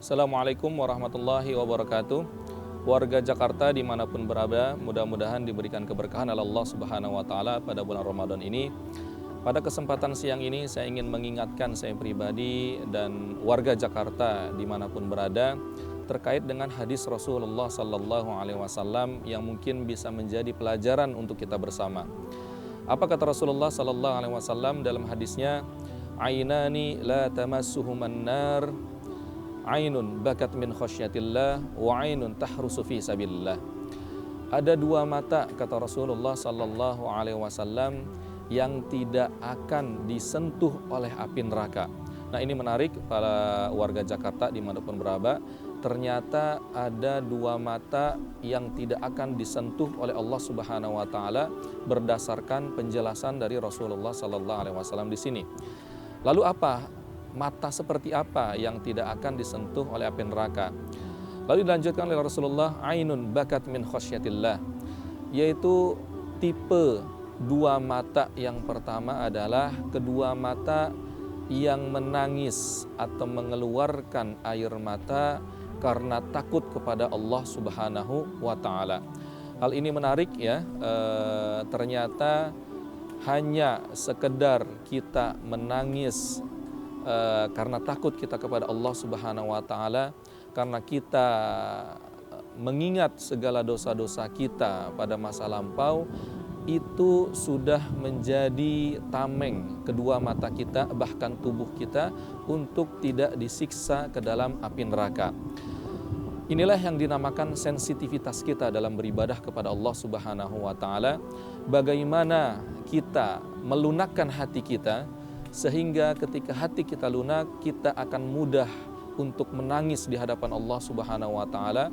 Assalamualaikum warahmatullahi wabarakatuh. Warga Jakarta dimanapun berada, mudah-mudahan diberikan keberkahan oleh Allah Subhanahu wa Ta'ala pada bulan Ramadan ini. Pada kesempatan siang ini saya ingin mengingatkan saya pribadi dan warga Jakarta dimanapun berada terkait dengan hadis Rasulullah Sallallahu Alaihi Wasallam yang mungkin bisa menjadi pelajaran untuk kita bersama. Apa kata Rasulullah Sallallahu Alaihi Wasallam dalam hadisnya? Ainani la tamassuhuman nar, ainun bakat min khasyatillah wa ainun tahrusu fi sabilillah. Ada dua mata, kata Rasulullah Sallallahu Alaihi Wasallam, yang tidak akan disentuh oleh api neraka. Nah, ini menarik para warga Jakarta dimanapun berada. Ternyata ada dua mata yang tidak akan disentuh oleh Allah Subhanahu Wa Taala berdasarkan penjelasan dari Rasulullah Sallallahu Alaihi Wasallam di sini. Lalu apa? Mata seperti apa yang tidak akan disentuh oleh api neraka? Lalu dilanjutkan oleh Rasulullah, ainun bakat min khasyatillah, yaitu tipe dua mata. Yang pertama adalah kedua mata yang menangis atau mengeluarkan air mata karena takut kepada Allah Subhanahu wa Ta'ala. Hal ini menarik ya, ternyata hanya sekedar kita menangis karena takut kita kepada Allah Subhanahu wa Ta'ala, karena kita mengingat segala dosa-dosa kita pada masa lampau, itu sudah menjadi tameng kedua mata kita, bahkan tubuh kita, untuk tidak disiksa ke dalam api neraka. Inilah yang dinamakan sensitivitas kita dalam beribadah kepada Allah Subhanahu wa Ta'ala. Bagaimana kita melunakkan hati kita, sehingga ketika hati kita lunak, kita akan mudah untuk menangis di hadapan Allah Subhanahu wa Ta'ala.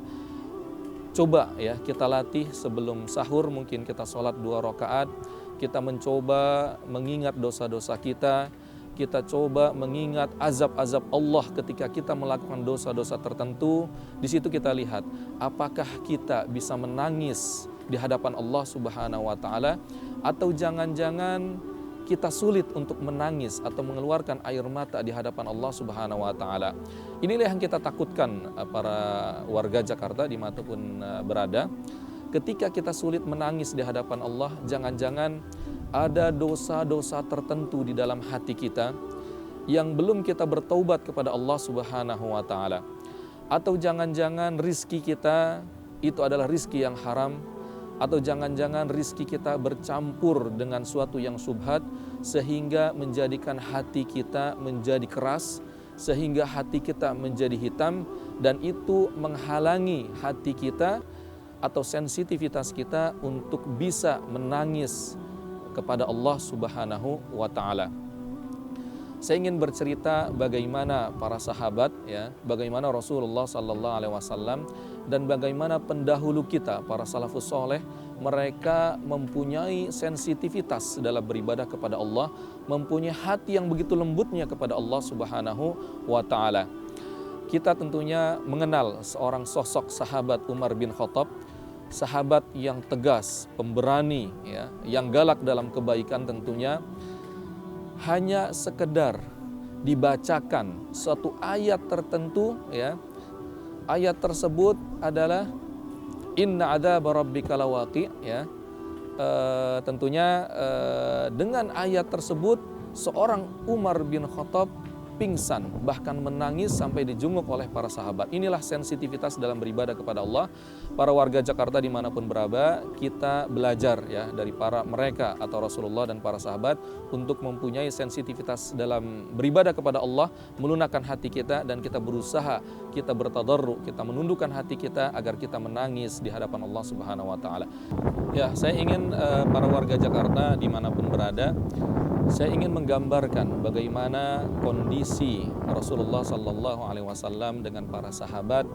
Coba ya kita latih sebelum sahur, mungkin kita sholat 2 rakaat, kita mencoba mengingat dosa-dosa kita, kita coba mengingat azab-azab Allah ketika kita melakukan dosa-dosa tertentu. Di situ kita lihat apakah kita bisa menangis di hadapan Allah Subhanahu wa Ta'ala, atau jangan-jangan kita sulit untuk menangis atau mengeluarkan air mata di hadapan Allah Subhanahu wa Ta'ala. Inilah yang kita takutkan para warga Jakarta dimanapun berada. Ketika kita sulit menangis di hadapan Allah, jangan-jangan ada dosa-dosa tertentu di dalam hati kita yang belum kita bertaubat kepada Allah Subhanahu wa Ta'ala. Atau jangan-jangan rizki kita itu adalah rizki yang haram, atau jangan-jangan rizki kita bercampur dengan suatu yang subhat, sehingga menjadikan hati kita menjadi keras, sehingga hati kita menjadi hitam, dan itu menghalangi hati kita atau sensitivitas kita untuk bisa menangis kepada Allah Subhanahu wa Ta'ala. Saya ingin bercerita bagaimana para sahabat ya, bagaimana Rasulullah Sallallahu Alaihi Wasallam, dan bagaimana pendahulu kita para salafus soleh, mereka mempunyai sensitivitas dalam beribadah kepada Allah, mempunyai hati yang begitu lembutnya kepada Allah Subhanahu wa Ta'ala. Kita tentunya mengenal seorang sosok sahabat Umar bin Khattab, sahabat yang tegas, pemberani ya, yang galak dalam kebaikan tentunya. Hanya sekedar dibacakan suatu ayat tertentu ya, ayat tersebut adalah inna adzaba rabbika lawaqi ya. Tentunya dengan ayat tersebut seorang Umar bin Khattab pingsan, bahkan menangis sampai dijunguk oleh para sahabat. Inilah sensitivitas dalam beribadah kepada Allah. Para warga Jakarta dimanapun berada, kita belajar ya dari mereka atau Rasulullah dan para sahabat untuk mempunyai sensitivitas dalam beribadah kepada Allah, melunakkan hati kita, dan kita berusaha, kita bertadarru, kita menundukkan hati kita agar kita menangis di hadapan Allah Subhanahu wa taala. Ya, saya ingin para warga Jakarta dimanapun berada, saya ingin menggambarkan bagaimana kondisi Rasulullah Sallallahu Alaihi Wasallam dengan para sahabat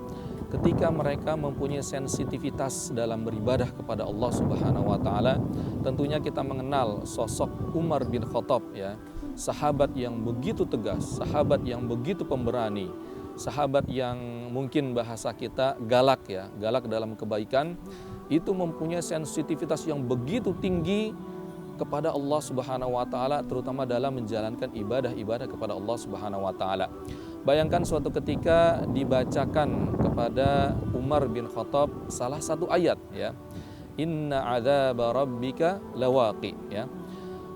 ketika mereka mempunyai sensitivitas dalam beribadah kepada Allah Subhanahu Wa Taala. Tentunya kita mengenal sosok Umar bin Khattab, ya, sahabat yang begitu tegas, sahabat yang begitu pemberani, sahabat yang mungkin bahasa kita galak, ya, galak dalam kebaikan. Itu mempunyai sensitivitas yang begitu tinggi kepada Allah Subhanahu wa taala, terutama dalam menjalankan ibadah-ibadah kepada Allah Subhanahu wa taala. Bayangkan suatu ketika dibacakan kepada Umar bin Khattab salah satu ayat, ya. Inna adzaba rabbika lawaqi, ya.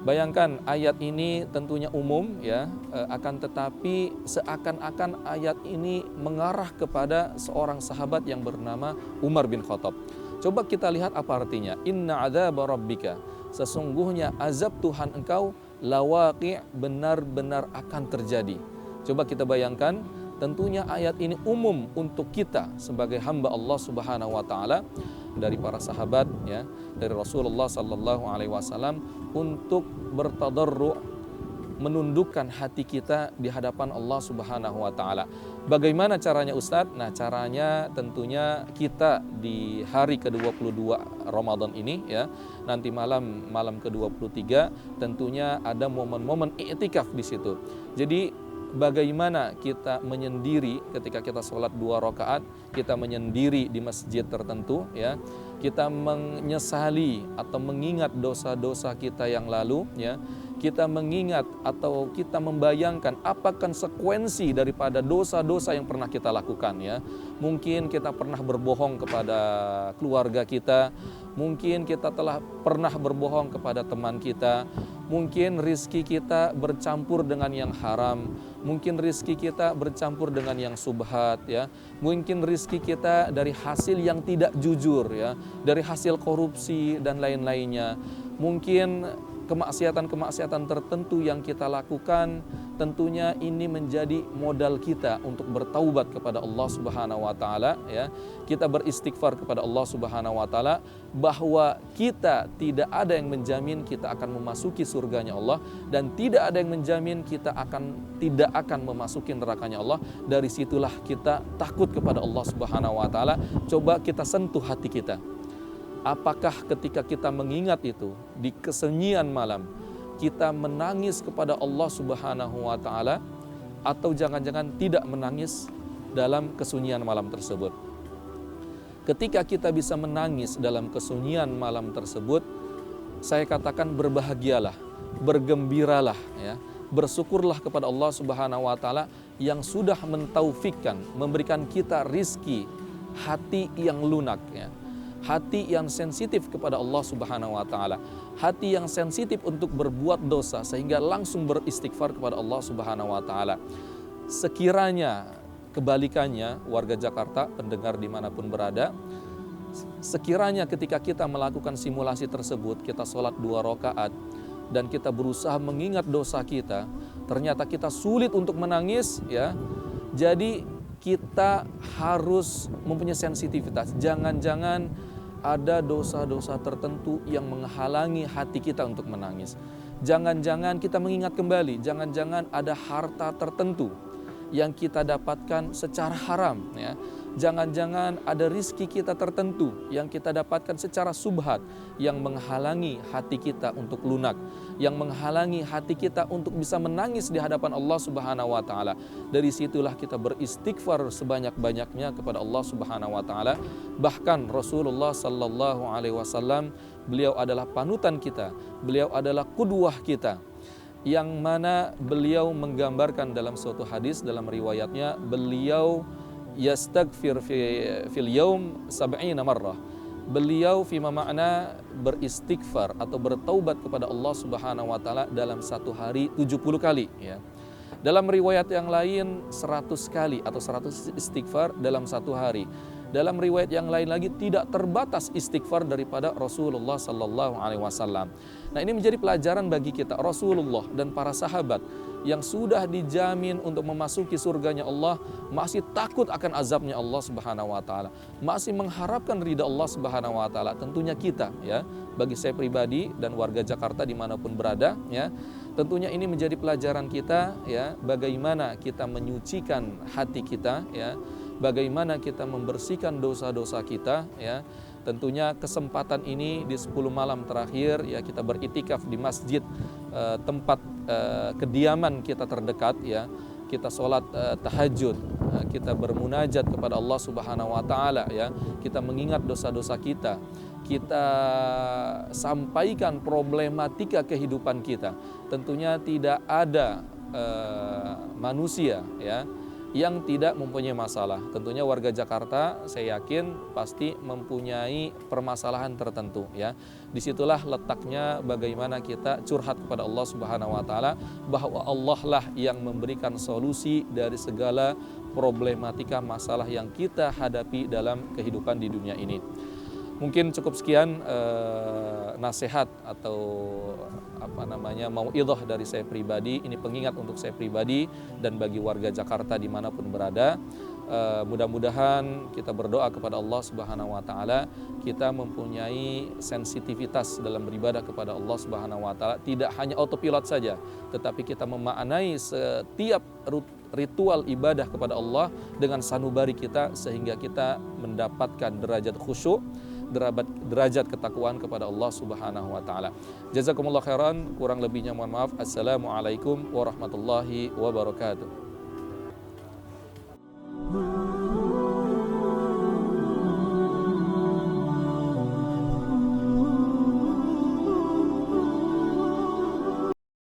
Bayangkan ayat ini tentunya umum, ya, akan tetapi seakan-akan ayat ini mengarah kepada seorang sahabat yang bernama Umar bin Khattab. Coba kita lihat apa artinya. Inna adzaba rabbika, sesungguhnya azab Tuhan engkau lawaqi, benar-benar akan terjadi. Coba kita bayangkan, tentunya ayat ini umum untuk kita sebagai hamba Allah Subhanahu wa taala, dari para sahabat, ya, dari Rasulullah sallallahu alaihi wasallam, untuk bertadarru, menundukkan hati kita di hadapan Allah Subhanahu wa taala. Bagaimana caranya, Ustadz? Nah, caranya tentunya kita di hari ke-22 Ramadan ini, ya, nanti malam ke-23 tentunya ada momen-momen i'tikaf di situ. Jadi bagaimana kita menyendiri ketika kita sholat 2 rakaat, kita menyendiri di masjid tertentu, ya, kita menyesali atau mengingat dosa-dosa kita yang lalu, ya, kita mengingat atau kita membayangkan apa konsekuensi daripada dosa-dosa yang pernah kita lakukan, ya. Mungkin kita pernah berbohong kepada keluarga kita, mungkin kita telah pernah berbohong kepada teman kita, mungkin rizki kita bercampur dengan yang haram, mungkin rizki kita bercampur dengan yang subhat, ya. Mungkin rizki kita dari hasil yang tidak jujur, ya, dari hasil korupsi dan lain-lainnya. Mungkin kemaksiatan-kemaksiatan tertentu yang kita lakukan, tentunya ini menjadi modal kita untuk bertaubat kepada Allah Subhanahu wa taala, ya. Kita beristighfar kepada Allah Subhanahu wa taala bahwa kita tidak ada yang menjamin kita akan memasuki surganya Allah, dan tidak ada yang menjamin kita tidak akan memasuki nerakanya Allah. Dari situlah kita takut kepada Allah Subhanahu wa taala. Coba kita sentuh hati kita. Apakah ketika kita mengingat itu di kesunyian malam, kita menangis kepada Allah Subhanahu wa taala, atau jangan-jangan tidak menangis dalam kesunyian malam tersebut? Ketika kita bisa menangis dalam kesunyian malam tersebut, saya katakan berbahagialah, bergembiralah, ya. Bersyukurlah kepada Allah Subhanahu wa taala yang sudah mentaufikkan, memberikan kita rizki hati yang lunak, ya. Hati yang sensitif kepada Allah Subhanahu wa taala, hati yang sensitif untuk berbuat dosa sehingga langsung beristighfar kepada Allah Subhanahu wa taala. Sekiranya kebalikannya, warga Jakarta, pendengar dimanapun berada, sekiranya ketika kita melakukan simulasi tersebut, kita sholat 2 rakaat dan kita berusaha mengingat dosa kita, ternyata kita sulit untuk menangis, ya. Jadi kita harus mempunyai sensitivitas. Jangan-jangan ada dosa-dosa tertentu yang menghalangi hati kita untuk menangis. Jangan-jangan kita mengingat kembali, jangan-jangan ada harta tertentu yang kita dapatkan secara haram, ya. Jangan-jangan ada rizki kita tertentu yang kita dapatkan secara subhat, yang menghalangi hati kita untuk lunak, yang menghalangi hati kita untuk bisa menangis di hadapan Allah Subhanahu wa taala. Dari situlah kita beristighfar sebanyak-banyaknya kepada Allah Subhanahu wa taala. Bahkan Rasulullah sallallahu alaihi wasallam, beliau adalah panutan kita, beliau adalah qudwah kita, yang mana beliau menggambarkan dalam suatu hadis, dalam riwayatnya, beliau yastaghfir fil yaum 70 marrah. Beliau fima makna beristighfar atau bertaubat kepada Allah Subhanahu wa taala dalam satu hari 70 kali, ya. Dalam riwayat yang lain 100 kali atau 100 istighfar dalam satu hari. Dalam riwayat yang lain lagi tidak terbatas istighfar daripada Rasulullah sallallahu alaihi wasallam. Nah, ini menjadi pelajaran bagi kita. Rasulullah dan para sahabat yang sudah dijamin untuk memasuki surganya Allah masih takut akan azabnya Allah Subhanahu wa taala, masih mengharapkan ridha Allah Subhanahu wa taala. Tentunya kita, ya, bagi saya pribadi dan warga Jakarta dimanapun berada, ya, tentunya ini menjadi pelajaran kita, ya, bagaimana kita menyucikan hati kita, ya, bagaimana kita membersihkan dosa-dosa kita, ya. Tentunya kesempatan ini di 10 malam terakhir, ya, kita beritikaf di masjid, tempat kediaman kita terdekat, ya. Kita sholat tahajud, kita bermunajat kepada Allah Subhanahu wa taala, ya. Kita mengingat dosa-dosa kita. Kita sampaikan problematika kehidupan kita. Tentunya tidak ada manusia, ya, yang tidak mempunyai masalah. Tentunya warga Jakarta saya yakin pasti mempunyai permasalahan tertentu, ya. Disitulah letaknya bagaimana kita curhat kepada Allah Subhanahu wa taala, bahwa Allah lah yang memberikan solusi dari segala problematika masalah yang kita hadapi dalam kehidupan di dunia ini. Mungkin cukup sekian nasihat atau mauidhah dari saya pribadi. Ini pengingat untuk saya pribadi dan bagi warga Jakarta dimanapun berada. Mudah-mudahan kita berdoa kepada Allah Subhanahu wa taala, kita mempunyai sensitivitas dalam beribadah kepada Allah Subhanahu wa taala, tidak hanya autopilot saja, tetapi kita memaknai setiap ritual ibadah kepada Allah dengan sanubari kita, sehingga kita mendapatkan derajat khusyuk, derajat ketakwaan kepada Allah Subhanahu wa taala. Jazakumullah khairan, kurang lebihnya mohon maaf. Assalamualaikum warahmatullahi wabarakatuh.